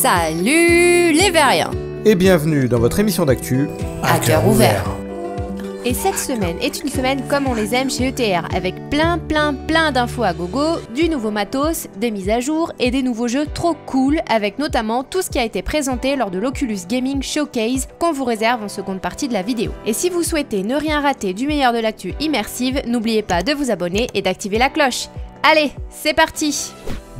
Salut les Veriens! Et bienvenue dans votre émission d'actu à cœur ouvert. Et cette semaine est une semaine comme on les aime chez ETR, avec plein d'infos à gogo, du nouveau matos, des mises à jour et des nouveaux jeux trop cool, avec notamment tout ce qui a été présenté lors de l'Oculus Gaming Showcase qu'on vous réserve en seconde partie de la vidéo. Et si vous souhaitez ne rien rater du meilleur de l'actu immersive, n'oubliez pas de vous abonner et d'activer la cloche. Allez, c'est parti!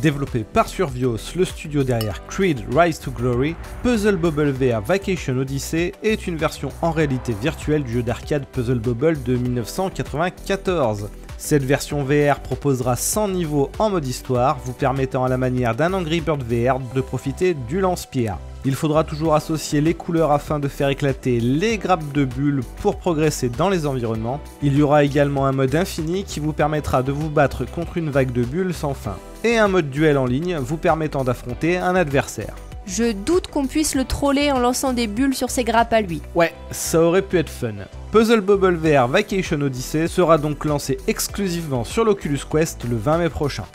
Développé par Survios, le studio derrière Creed Rise to Glory, Puzzle Bobble VR Vacation Odyssey est une version en réalité virtuelle du jeu d'arcade Puzzle Bobble de 1994. Cette version VR proposera 100 niveaux en mode histoire, vous permettant à la manière d'un Angry Bird VR de profiter du lance-pierre. Il faudra toujours associer les couleurs afin de faire éclater les grappes de bulles pour progresser dans les environnements. Il y aura également un mode infini qui vous permettra de vous battre contre une vague de bulles sans fin. Et un mode duel en ligne vous permettant d'affronter un adversaire. Je doute qu'on puisse le troller en lançant des bulles sur ses grappes à lui. Ouais, ça aurait pu être fun. Puzzle Bobble VR Vacation Odyssey sera donc lancé exclusivement sur l'Oculus Quest le 20 mai prochain.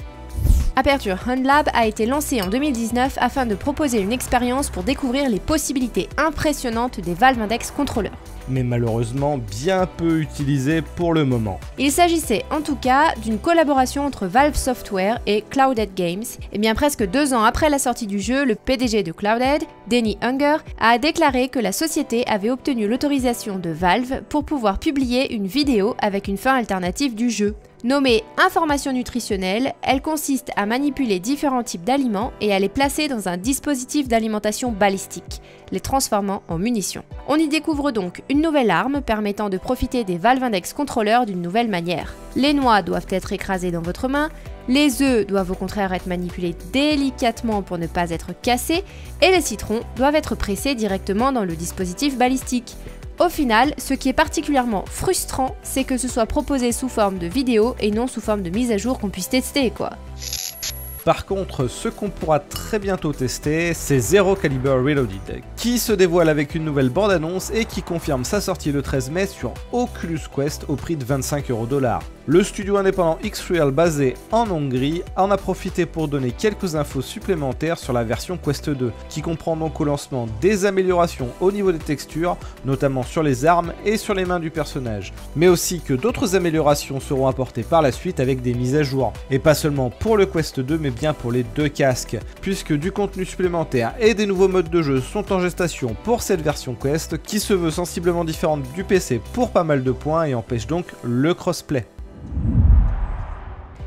Aperture Handlab a été lancé en 2019 afin de proposer une expérience pour découvrir les possibilités impressionnantes des Valve Index Controllers. Mais malheureusement bien peu utilisé pour le moment. Il s'agissait en tout cas d'une collaboration entre Valve Software et Clouded Games. Et bien presque 2 ans après la sortie du jeu, le PDG de Clouded, Denny Unger, a déclaré que la société avait obtenu l'autorisation de Valve pour pouvoir publier une vidéo avec une fin alternative du jeu. Nommée information nutritionnelle, elle consiste à manipuler différents types d'aliments et à les placer dans un dispositif d'alimentation balistique, les transformant en munitions. On y découvre donc une nouvelle arme permettant de profiter des Valve Index Controllers d'une nouvelle manière. Les noix doivent être écrasées dans votre main, les œufs doivent au contraire être manipulés délicatement pour ne pas être cassés, et les citrons doivent être pressés directement dans le dispositif balistique. Au final, ce qui est particulièrement frustrant, c'est que ce soit proposé sous forme de vidéo et non sous forme de mise à jour qu'on puisse tester, quoi. Par contre, ce qu'on pourra très bientôt tester, c'est Zero Caliber Reloaded, qui se dévoile avec une nouvelle bande-annonce et qui confirme sa sortie le 13 mai sur Oculus Quest au prix de 25€. Le studio indépendant X-Real basé en Hongrie en a profité pour donner quelques infos supplémentaires sur la version Quest 2, qui comprend donc au lancement des améliorations au niveau des textures, notamment sur les armes et sur les mains du personnage, mais aussi que d'autres améliorations seront apportées par la suite avec des mises à jour, et pas seulement pour le Quest 2 mais bien pour les 2 casques, puisque du contenu supplémentaire et des nouveaux modes de jeu sont en gestation pour cette version Quest qui se veut sensiblement différente du PC pour pas mal de points et empêche donc le crossplay.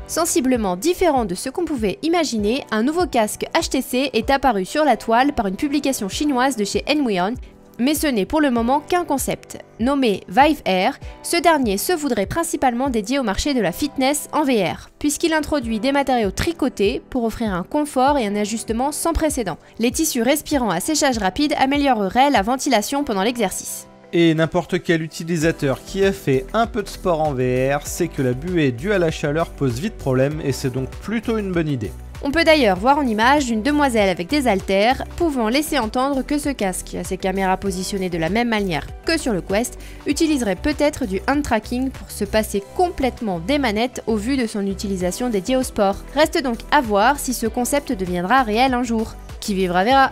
Sensiblement différent de ce qu'on pouvait imaginer, un nouveau casque HTC est apparu sur la toile par une publication chinoise de chez Enwion, mais ce n'est pour le moment qu'un concept. Nommé Vive Air, ce dernier se voudrait principalement dédié au marché de la fitness en VR, puisqu'il introduit des matériaux tricotés pour offrir un confort et un ajustement sans précédent. Les tissus respirants à séchage rapide amélioreraient la ventilation pendant l'exercice. Et n'importe quel utilisateur qui a fait un peu de sport en VR sait que la buée due à la chaleur pose vite problème et c'est donc plutôt une bonne idée. On peut d'ailleurs voir en image une demoiselle avec des haltères, pouvant laisser entendre que ce casque, à ses caméras positionnées de la même manière que sur le Quest, utiliserait peut-être du hand tracking pour se passer complètement des manettes au vu de son utilisation dédiée au sport. Reste donc à voir si ce concept deviendra réel un jour. Qui vivra verra.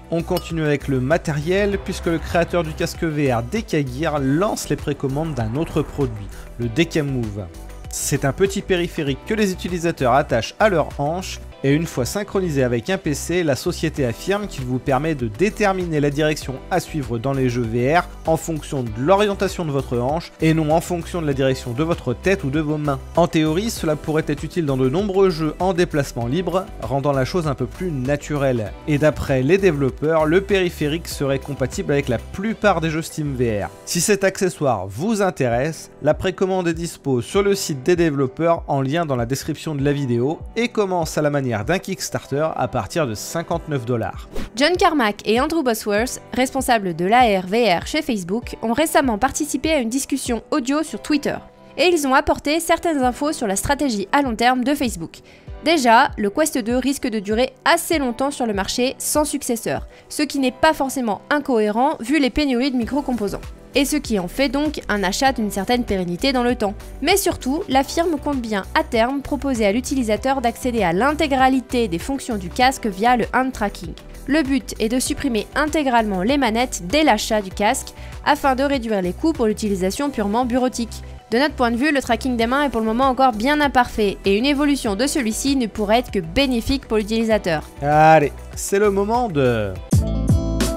On continue avec le matériel puisque le créateur du casque VR Decagear lance les précommandes d'un autre produit, le Decamove. C'est un petit périphérique que les utilisateurs attachent à leur hanche et une fois synchronisé avec un PC, la société affirme qu'il vous permet de déterminer la direction à suivre dans les jeux VR en fonction de l'orientation de votre hanche et non en fonction de la direction de votre tête ou de vos mains. En théorie, cela pourrait être utile dans de nombreux jeux en déplacement libre, rendant la chose un peu plus naturelle. Et d'après les développeurs, le périphérique serait compatible avec la plupart des jeux Steam VR. Si cet accessoire vous intéresse, la précommande est dispo sur le site des développeurs en lien dans la description de la vidéo et commence à la manière d'un Kickstarter à partir de 59$. John Carmack et Andrew Bosworth, responsables de l'AR/VR chez Facebook, ont récemment participé à une discussion audio sur Twitter. Et ils ont apporté certaines infos sur la stratégie à long terme de Facebook. Déjà, le Quest 2 risque de durer assez longtemps sur le marché sans successeur, ce qui n'est pas forcément incohérent vu les pénuries de micro-composants. Et ce qui en fait donc un achat d'une certaine pérennité dans le temps. Mais surtout, la firme compte bien à terme proposer à l'utilisateur d'accéder à l'intégralité des fonctions du casque via le hand tracking. Le but est de supprimer intégralement les manettes dès l'achat du casque afin de réduire les coûts pour l'utilisation purement bureautique. De notre point de vue, le tracking des mains est pour le moment encore bien imparfait et une évolution de celui-ci ne pourrait être que bénéfique pour l'utilisateur. Allez, c'est le moment de...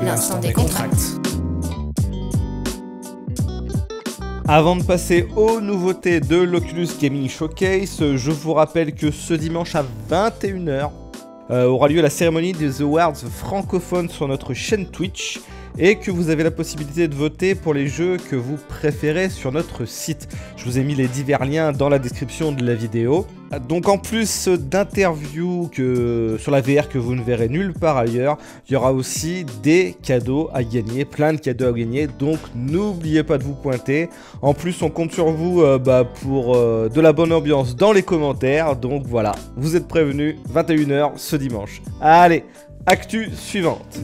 L'instant des contracts. Avant de passer aux nouveautés de l'Oculus Gaming Showcase, je vous rappelle que ce dimanche à 21h aura lieu la cérémonie des Awards francophones sur notre chaîne Twitch et que vous avez la possibilité de voter pour les jeux que vous préférez sur notre site. Je vous ai mis les divers liens dans la description de la vidéo. Donc en plus d'interviews sur la VR que vous ne verrez nulle part ailleurs, il y aura aussi des cadeaux à gagner, plein de cadeaux à gagner, donc n'oubliez pas de vous pointer. En plus on compte sur vous pour de la bonne ambiance dans les commentaires, donc voilà, vous êtes prévenus, 21h ce dimanche. Allez, actu suivante.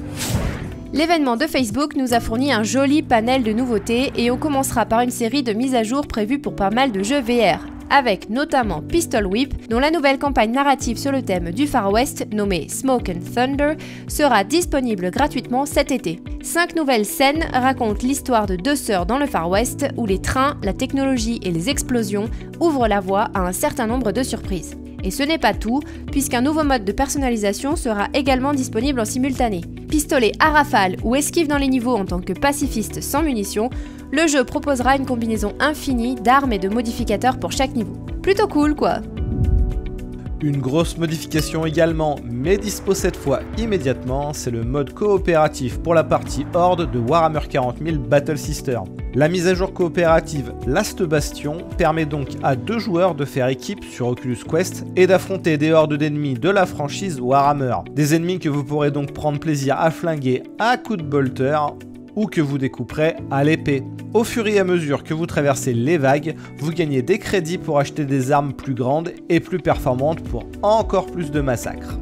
L'événement de Facebook nous a fourni un joli panel de nouveautés et on commencera par une série de mises à jour prévues pour pas mal de jeux VR, avec notamment Pistol Whip, dont la nouvelle campagne narrative sur le thème du Far West, nommée Smoke and Thunder, sera disponible gratuitement cet été. 5 nouvelles scènes racontent l'histoire de 2 sœurs dans le Far West, où les trains, la technologie et les explosions ouvrent la voie à un certain nombre de surprises. Et ce n'est pas tout, puisqu'un nouveau mode de personnalisation sera également disponible en simultané. Pistolet à rafale ou esquive dans les niveaux en tant que pacifiste sans munitions, le jeu proposera une combinaison infinie d'armes et de modificateurs pour chaque niveau. Plutôt cool quoi! Une grosse modification également, mais dispo cette fois immédiatement, c'est le mode coopératif pour la partie Horde de Warhammer 40 000 Battle Sister. La mise à jour coopérative Last Bastion permet donc à 2 joueurs de faire équipe sur Oculus Quest et d'affronter des hordes d'ennemis de la franchise Warhammer. Des ennemis que vous pourrez donc prendre plaisir à flinguer à coups de bolter ou que vous découperez à l'épée. Au fur et à mesure que vous traversez les vagues, vous gagnez des crédits pour acheter des armes plus grandes et plus performantes pour encore plus de massacres.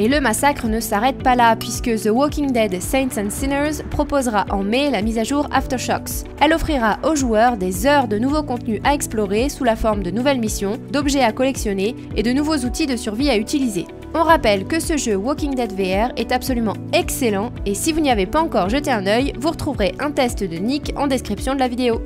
Et le massacre ne s'arrête pas là, puisque The Walking Dead Saints and Sinners proposera en mai la mise à jour Aftershocks. Elle offrira aux joueurs des heures de nouveaux contenus à explorer sous la forme de nouvelles missions, d'objets à collectionner et de nouveaux outils de survie à utiliser. On rappelle que ce jeu Walking Dead VR est absolument excellent et si vous n'y avez pas encore jeté un œil, vous retrouverez un test de Nick en description de la vidéo.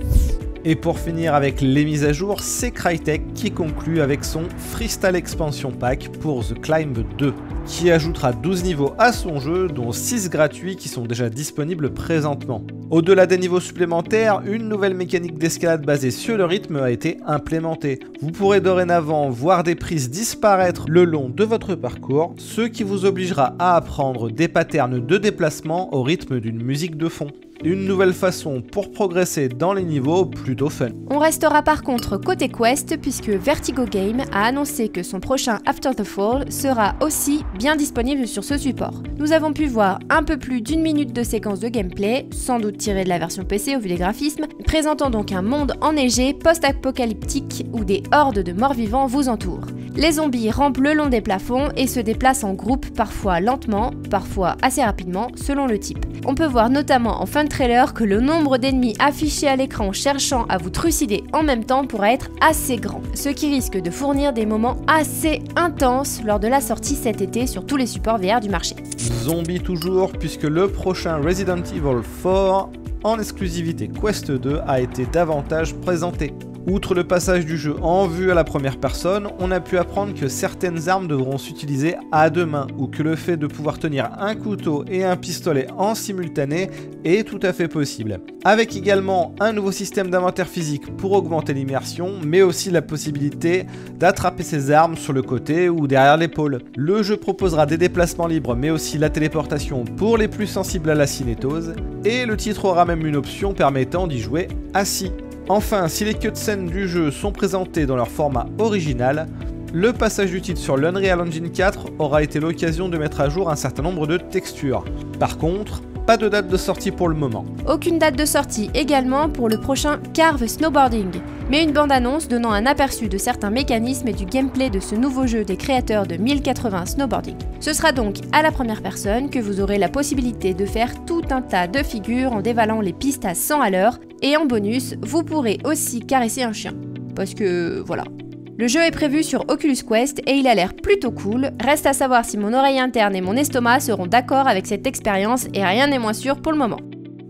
Et pour finir avec les mises à jour, c'est Crytek qui conclut avec son Freestyle Expansion Pack pour The Climb 2, qui ajoutera 12 niveaux à son jeu, dont 6 gratuits qui sont déjà disponibles présentement. Au-delà des niveaux supplémentaires, une nouvelle mécanique d'escalade basée sur le rythme a été implémentée. Vous pourrez dorénavant voir des prises disparaître le long de votre parcours, ce qui vous obligera à apprendre des patterns de déplacement au rythme d'une musique de fond. Une nouvelle façon pour progresser dans les niveaux plutôt fun. On restera par contre côté Quest puisque Vertigo Game a annoncé que son prochain After the Fall sera aussi bien disponible sur ce support. Nous avons pu voir un peu plus d'1 minute de séquence de gameplay, sans doute tirée de la version PC au vu des graphismes, présentant donc un monde enneigé post-apocalyptique où des hordes de morts-vivants vous entourent. Les zombies rampent le long des plafonds et se déplacent en groupe, parfois lentement, parfois assez rapidement, selon le type. On peut voir notamment en fin de trailer que le nombre d'ennemis affichés à l'écran cherchant à vous trucider en même temps pourrait être assez grand, ce qui risque de fournir des moments assez intenses lors de la sortie cet été sur tous les supports VR du marché. Zombies toujours, puisque le prochain Resident Evil 4 en exclusivité Quest 2 a été davantage présenté. Outre le passage du jeu en vue à la première personne, on a pu apprendre que certaines armes devront s'utiliser à 2 mains ou que le fait de pouvoir tenir un couteau et un pistolet en simultané est tout à fait possible. Avec également un nouveau système d'inventaire physique pour augmenter l'immersion, mais aussi la possibilité d'attraper ses armes sur le côté ou derrière l'épaule. Le jeu proposera des déplacements libres mais aussi la téléportation pour les plus sensibles à la cinétose, et le titre aura même une option permettant d'y jouer assis. Enfin, si les cutscenes du jeu sont présentées dans leur format original, le passage du titre sur l'Unreal Engine 4 aura été l'occasion de mettre à jour un certain nombre de textures. Par contre, pas de date de sortie pour le moment. Aucune date de sortie également pour le prochain Carve Snowboarding, mais une bande-annonce donnant un aperçu de certains mécanismes et du gameplay de ce nouveau jeu des créateurs de 1080 Snowboarding. Ce sera donc à la première personne que vous aurez la possibilité de faire tout un tas de figures en dévalant les pistes à 100 à l'heure, et en bonus, vous pourrez aussi caresser un chien. Parce que voilà. Le jeu est prévu sur Oculus Quest et il a l'air plutôt cool, reste à savoir si mon oreille interne et mon estomac seront d'accord avec cette expérience et rien n'est moins sûr pour le moment.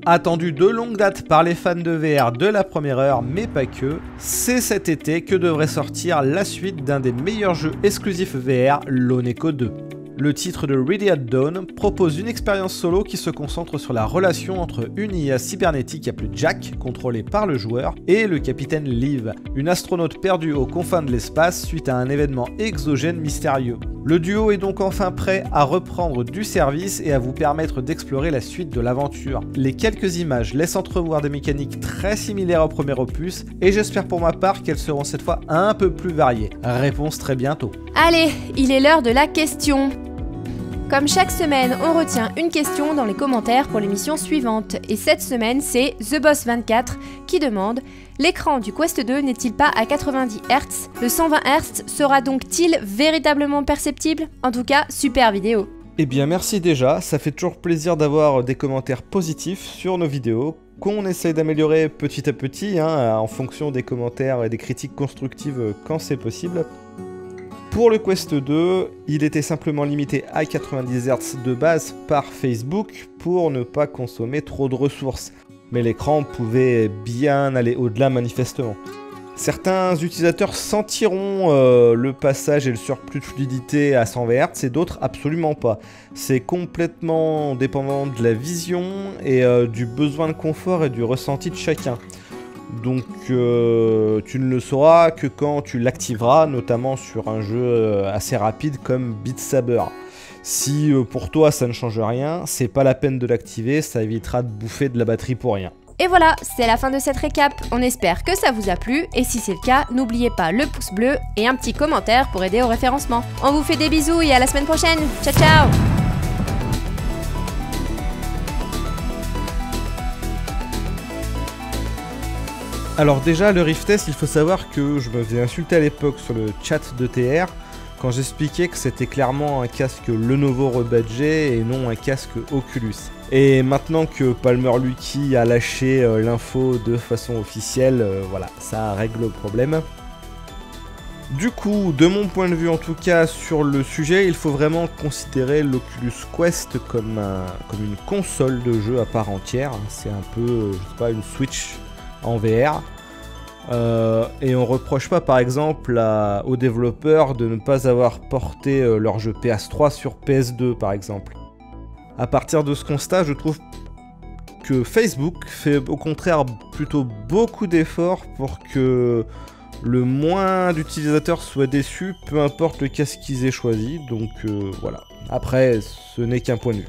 Attendu de longue date par les fans de VR de la première heure, mais pas que, c'est cet été que devrait sortir la suite d'un des meilleurs jeux exclusifs VR, Lone Echo 2. Le titre de Ready at Dawn propose une expérience solo qui se concentre sur la relation entre une IA cybernétique appelée Jack, contrôlée par le joueur, et le capitaine Liv, une astronaute perdue aux confins de l'espace suite à un événement exogène mystérieux. Le duo est donc enfin prêt à reprendre du service et à vous permettre d'explorer la suite de l'aventure. Les quelques images laissent entrevoir des mécaniques très similaires au premier opus, et j'espère pour ma part qu'elles seront cette fois un peu plus variées. Réponse très bientôt. Allez, il est l'heure de la question. Comme chaque semaine, on retient une question dans les commentaires pour l'émission suivante. Et cette semaine, c'est TheBoss24 qui demande « L'écran du Quest 2 n'est-il pas à 90 Hz ? Le 120 Hz sera donc-il véritablement perceptible ? En tout cas, super vidéo !» Eh bien merci déjà, ça fait toujours plaisir d'avoir des commentaires positifs sur nos vidéos, qu'on essaye d'améliorer petit à petit, en fonction des commentaires et des critiques constructives quand c'est possible. Pour le Quest 2, il était simplement limité à 90 Hz de base par Facebook pour ne pas consommer trop de ressources. Mais l'écran pouvait bien aller au-delà manifestement. Certains utilisateurs sentiront le passage et le surplus de fluidité à 120 Hz et d'autres absolument pas. C'est complètement dépendant de la vision et du besoin de confort et du ressenti de chacun. Donc tu ne le sauras que quand tu l'activeras, notamment sur un jeu assez rapide comme Beat Saber. Si pour toi ça ne change rien, c'est pas la peine de l'activer, ça évitera de bouffer de la batterie pour rien. Et voilà, c'est la fin de cette récap. On espère que ça vous a plu et si c'est le cas, n'oubliez pas le pouce bleu et un petit commentaire pour aider au référencement. On vous fait des bisous et à la semaine prochaine. Ciao ciao! Alors déjà, le Rift S, il faut savoir que je me faisais insulter à l'époque sur le chat de TR quand j'expliquais que c'était clairement un casque Lenovo rebadgé et non un casque Oculus. Et maintenant que Palmer Luckey a lâché l'info de façon officielle, voilà, ça règle le problème. Du coup, de mon point de vue en tout cas sur le sujet, il faut vraiment considérer l'Oculus Quest comme une console de jeu à part entière. C'est un peu, je sais pas, une Switch en VR. Et on reproche pas par exemple aux développeurs de ne pas avoir porté leur jeu PS3 sur PS2 par exemple. À partir de ce constat, je trouve que Facebook fait au contraire plutôt beaucoup d'efforts pour que le moins d'utilisateurs soient déçus, peu importe le casque qu'ils aient choisi. Donc voilà. Après, ce n'est qu'un point de vue.